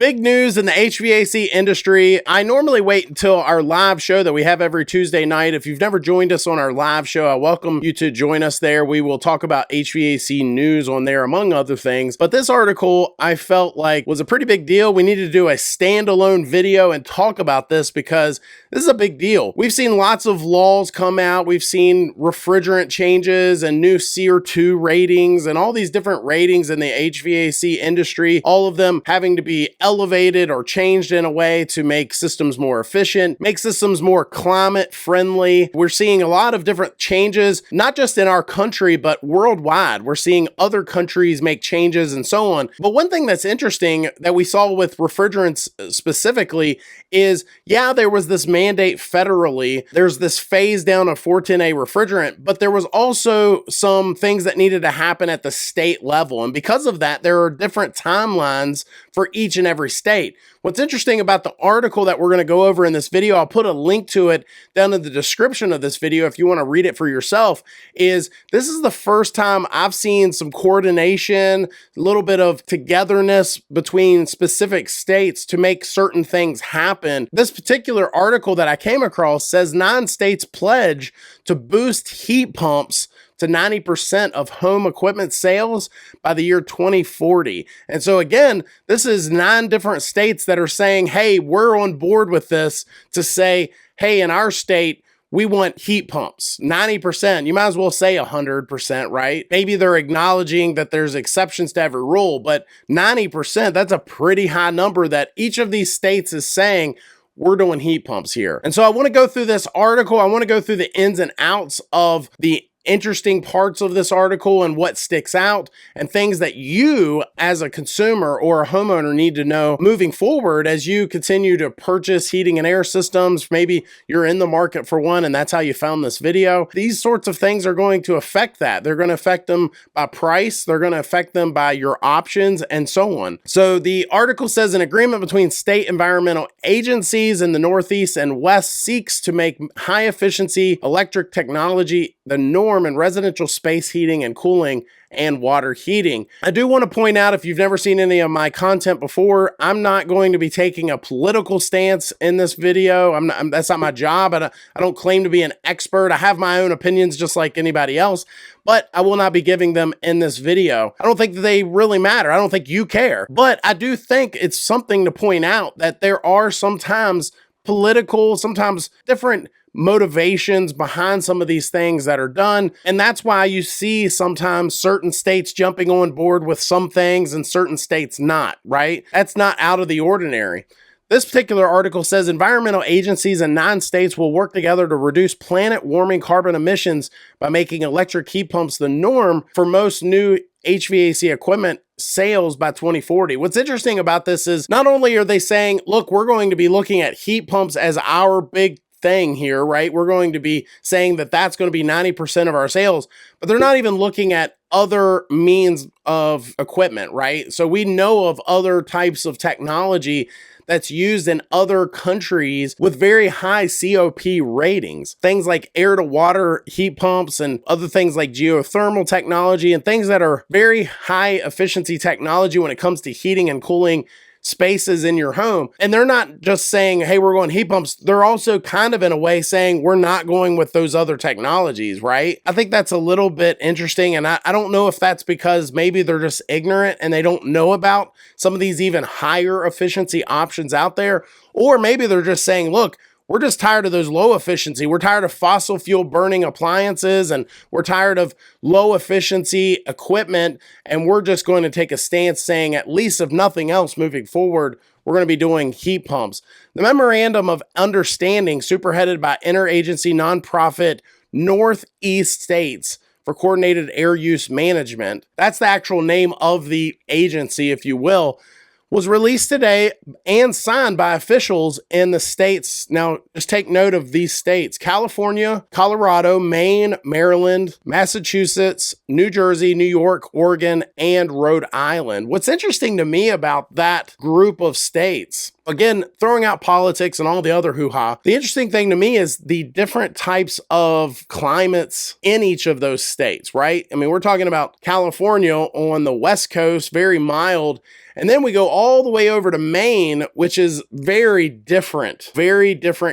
Big news in the HVAC industry. I normally wait until our live show that we have every Tuesday night. If you've never joined us on our live show, I welcome you to join us there. We will talk about HVAC news on there, among other things. But this article, I felt like was a pretty big deal. We needed to do a standalone video and talk about this because this is a big deal. We've seen lots of laws come out. We've seen refrigerant changes and new CO2 ratings and all these different ratings in the HVAC industry, all of them having to be elevated or changed in a way to make systems more efficient, make systems more climate friendly. We're seeing a lot of different changes, not just in our country, but worldwide. We're seeing other countries make changes and so on. But one thing that's interesting that we saw with refrigerants specifically is, yeah, there was this mandate federally. There's this phase down of 410A refrigerant, but there was also some things that needed to happen at the state level. And because of that, there are different timelines for each and every state. What's interesting about the article that we're going to go over in this video, I'll put a link to it down in the description of this video if you want to read it for yourself, is this is the first time I've seen some coordination, a little bit of togetherness between specific states to make certain things happen. This particular article that I came across says 9 states pledge to boost heat pumps to 90% of home equipment sales by the year 2040. And so again, this is 9 different states that are saying, hey, we're on board with this to say, hey, in our state, we want heat pumps, 90%. You might as well say 100%, right? Maybe they're acknowledging that there's exceptions to every rule, but 90%, that's a pretty high number that each of these states is saying, we're doing heat pumps here. And so I want to go through this article. I want to go through the ins and outs of the interesting parts of this article and what sticks out and things that you as a consumer or a homeowner need to know moving forward as you continue to purchase heating and air systems. Maybe you're in the market for one and that's how you found this video. These sorts of things are going to affect that. They're going to affect them by price. They're going to affect them by your options and so on. So the article says an agreement between state environmental agencies in the Northeast and West seeks to make high efficiency electric technology the norm in residential space heating and cooling and water heating. I do want to point out, if you've never seen any of my content before, I'm not going to be taking a political stance in this video. That's not my job. I don't claim to be an expert. I have my own opinions just like anybody else, but I will not be giving them in this video. I don't think that they really matter. I don't think you care, but I do think it's something to point out that there are sometimes political, sometimes different motivations behind some of these things that are done. And that's why you see sometimes certain states jumping on board with some things and certain states not, right? That's not out of the ordinary. This particular article says environmental agencies in 9 states will work together to reduce planet warming carbon emissions by making electric heat pumps the norm for most new HVAC equipment sales by 2040. What's interesting about this is not only are they saying, look, we're going to be looking at heat pumps as our big thing here, right? We're going to be saying that that's going to be 90% of our sales, but they're not even looking at other means of equipment, right? So we know of other types of technology that's used in other countries with very high COP ratings. Things like air to water heat pumps and other things like geothermal technology and things that are very high efficiency technology when it comes to heating and cooling spaces in your home. And they're not just saying, hey, we're going heat pumps. They're also kind of in a way saying we're not going with those other technologies, right? I think that's a little bit interesting. And I don't know if that's because maybe they're just ignorant and they don't know about some of these even higher efficiency options out there. Or maybe they're just saying, look, we're just tired of those low efficiency. We're tired of fossil fuel burning appliances and we're tired of low efficiency equipment. And we're just going to take a stance saying, at least if nothing else moving forward, we're going to be doing heat pumps. The memorandum of understanding, superheaded by interagency nonprofit Northeast States for Coordinated Air Use Management, that's the actual name of the agency, if you will, was released today and signed by officials in the states. Now, just take note of these states: California, Colorado, Maine, Maryland, Massachusetts, New Jersey, New York, Oregon, and Rhode Island. What's interesting to me about that group of states, again, throwing out politics and all the other hoo-ha, the interesting thing to me is the different types of climates in each of those states, right? I mean, we're talking about California on the West Coast, very mild, And then we go all the way over to Maine, which is very different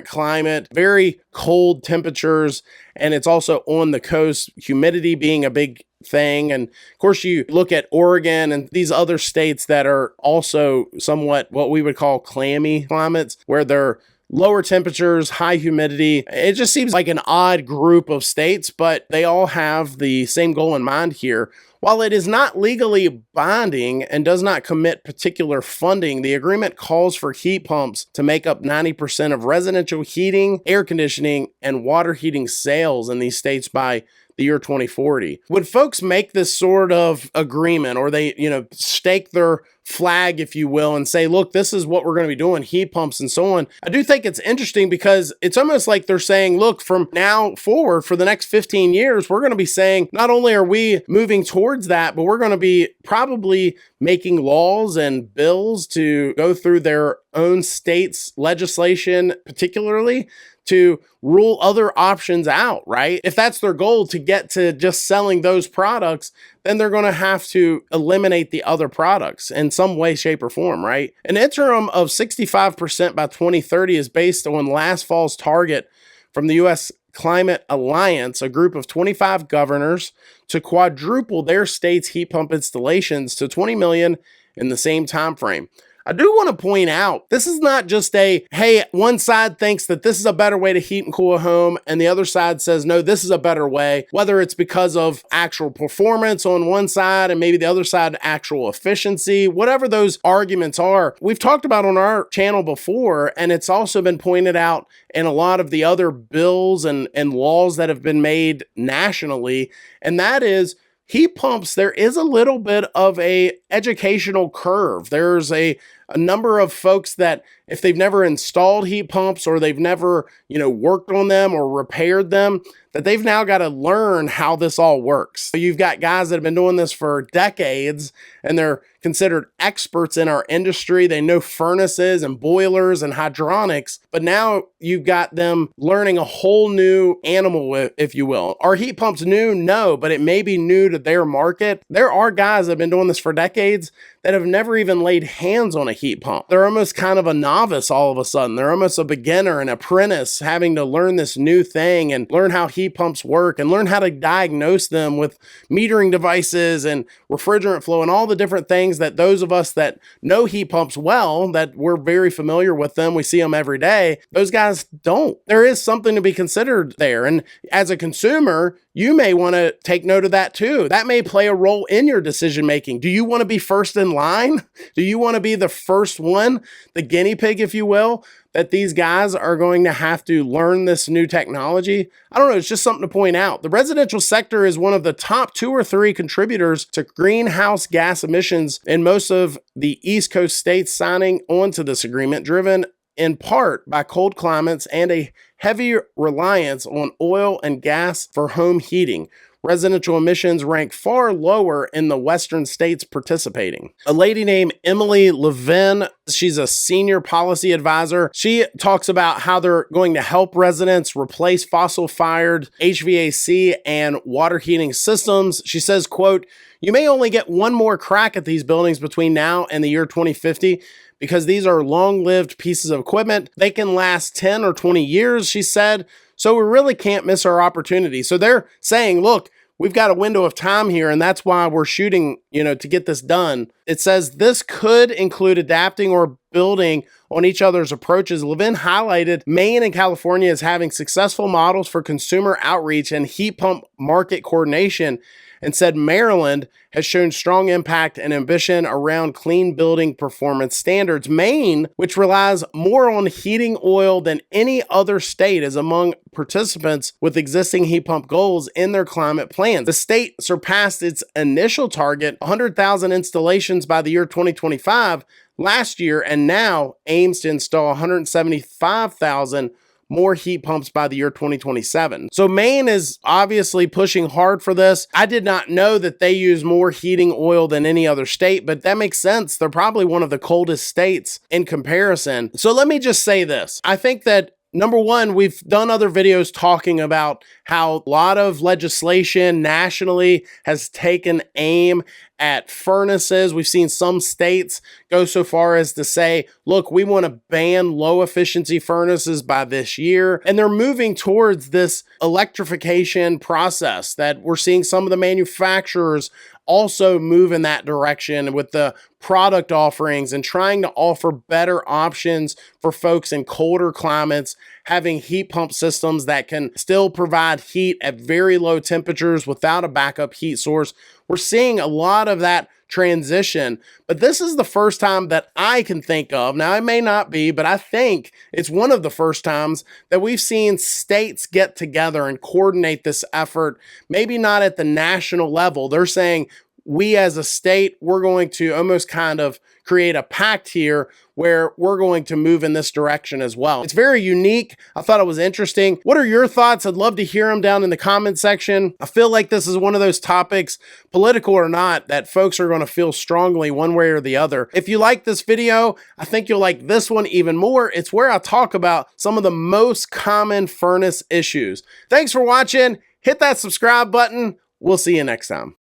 climate, very cold temperatures. And it's also on the coast, humidity being a big thing. And of course, you look at Oregon and these other states that are also somewhat what we would call clammy climates, where they're lower temperatures, high humidity. It just seems like an odd group of states, but they all have the same goal in mind here. While it is not legally binding and does not commit particular funding, the agreement calls for heat pumps to make up 90% of residential heating, air conditioning, and water heating sales in these states by the year 2040. Would folks make this sort of agreement, or they, stake their flag, if you will, and say, look, this is what we're going to be doing, heat pumps and so on? I do think it's interesting because it's almost like they're saying, look, from now forward for the next 15 years, we're going to be saying, not only are we moving towards that, but we're going to be probably making laws and bills to go through their own state's legislation, particularly to rule other options out, right? If that's their goal, to get to just selling those products, then they're going to have to eliminate the other products in some way, shape, or form, right? An interim of 65% by 2030 is based on last fall's target from the U.S. Climate Alliance, a group of 25 governors, to quadruple their state's heat pump installations to 20 million in the same time frame. I do want to point out, this is not just hey, one side thinks that this is a better way to heat and cool a home, and the other side says, no, this is a better way, whether it's because of actual performance on one side and maybe the other side, actual efficiency, whatever those arguments are. We've talked about on our channel before, and it's also been pointed out in a lot of the other bills and laws that have been made nationally, and that is, heat pumps, there is a little bit of a educational curve. There's a number of folks that if they've never installed heat pumps or they've never, worked on them or repaired them, that they've now got to learn how this all works. So you've got guys that have been doing this for decades and they're considered experts in our industry. They know furnaces and boilers and hydronics, but now you've got them learning a whole new animal, if you will. Are heat pumps new? No, but it may be new to their market. There are guys that have been doing this for decades that have never even laid hands on a heat pump. They're almost kind of a novice all of a sudden. They're almost a beginner, an apprentice, having to learn this new thing and learn how heat pumps work and learn how to diagnose them with metering devices and refrigerant flow and all the different things that those of us that know heat pumps well, that we're very familiar with them, we see them every day, those guys don't. There is something to be considered there. And as a consumer, you may want to take note of that too. That may play a role in your decision making. Do you want to be first in line? Do you want to be the first one, the guinea pig, if you will, that these guys are going to have to learn this new technology? I don't know. It's just something to point out. The residential sector is one of the top 2 or 3 contributors to greenhouse gas emissions in most of the East Coast states signing onto this agreement, driven in part by cold climates and a heavy reliance on oil and gas for home heating. Residential emissions rank far lower in the western states participating. A lady named Emily Levin, she's a senior policy advisor. She talks about how they're going to help residents replace fossil-fired HVAC and water heating systems. She says, quote, "You may only get one more crack at these buildings between now and the year 2050 because these are long-lived pieces of equipment. They can last 10 or 20 years," she said. So we really can't miss our opportunity. So they're saying, look, we've got a window of time here, and that's why we're shooting, to get this done. It says this could include adapting or building on each other's approaches. Levin highlighted Maine and California as having successful models for consumer outreach and heat pump market coordination, and said Maryland has shown strong impact and ambition around clean building performance standards. Maine, which relies more on heating oil than any other state, is among participants with existing heat pump goals in their climate plans. The state surpassed its initial target, 100,000 installations by the year 2025 last year, and now aims to install 175,000 more heat pumps by the year 2027. So Maine is obviously pushing hard for this. I did not know that they use more heating oil than any other state, but that makes sense. They're probably one of the coldest states in comparison. So let me just say this. I think that Number one, we've done other videos talking about how a lot of legislation nationally has taken aim at furnaces. We've seen some states go so far as to say, look, we want to ban low efficiency furnaces by this year. And they're moving towards this electrification process that we're seeing some of the manufacturers also move in that direction with the product offerings and trying to offer better options for folks in colder climates, having heat pump systems that can still provide heat at very low temperatures without a backup heat source. We're seeing a lot of that transition, but this is the first time that I can think of. Now, it may not be, but I think it's one of the first times that we've seen states get together and coordinate this effort, maybe not at the national level. They're saying, we as a state, we're going to almost kind of create a pact here where we're going to move in this direction as well. It's very unique. I thought it was interesting. What are your thoughts? I'd love to hear them down in the comment section. I feel like this is one of those topics, political or not, that folks are going to feel strongly one way or the other. If you like this video, I think you'll like this one even more. It's where I talk about some of the most common furnace issues. Thanks for watching. Hit that subscribe button. We'll see you next time.